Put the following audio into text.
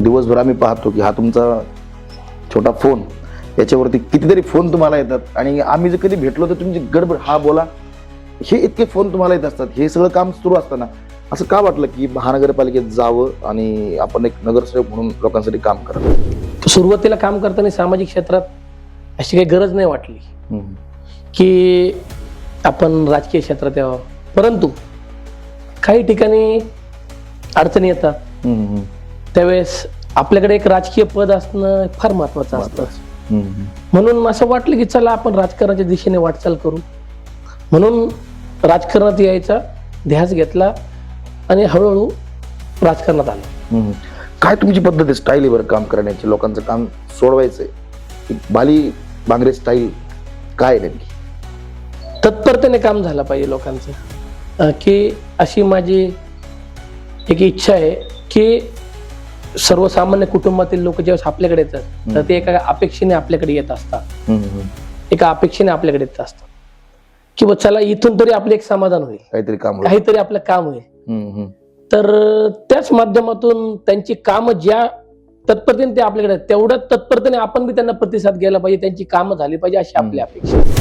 दिवसभर आम्ही पाहतो की हा तुमचा छोटा फोन, याच्यावरती कितीतरी फोन तुम्हाला येतात आणि आम्ही जर कधी भेटलो तर तुमची गडबड, हा बोला, हे इतके फोन तुम्हाला येत असतात. हे सगळं काम सुरू असताना असं का वाटलं की महानगरपालिकेत जावं आणि आपण एक नगरसेवक म्हणून लोकांसाठी काम करावं? सुरुवातीला काम करताना सामाजिक क्षेत्रात अशी काही गरज नाही वाटली हम्म. की आपण राजकीय क्षेत्रात यावं, परंतु काही ठिकाणी अडचणी येतात. हम्म. त्यावेळेस आपल्याकडे एक राजकीय पद असणं फार महत्वाचं असतं. हम्म. म्हणून असं वाटलं की चला आपण राजकारणाच्या दिशेने वाटचाल करू, म्हणून राजकारणात यायचा ध्यास घेतला आणि हळूहळू राजकारणात आलो. हम्म. काय तुमची पद्धत आहे, स्टाईल आहे बरं काम करण्याची, लोकांचं काम सोडवायचंय, बाली बांगरे स्टाईल काय आहे नेमकी? तत्परतेने काम झालं पाहिजे लोकांचं, की अशी माझी एक इच्छा आहे की सर्वसामान्य कुटुंबातील लोक ज्यावेळेस आपल्याकडे येतात तर ते एका अपेक्षेने आपल्याकडे येत असतात. एका अपेक्षेने आपल्याकडे येत असतात की बा चला इथून तरी आपलं एक समाधान होईल, काहीतरी आपलं काम होईल. तर त्याच माध्यमातून त्यांची कामं ज्या तत्परतेने ते आपल्याकडे तेवढ्या तत्परतेने आपण बी त्यांना प्रतिसाद द्यायला पाहिजे, त्यांची कामं झाली पाहिजे अशी आपली अपेक्षा.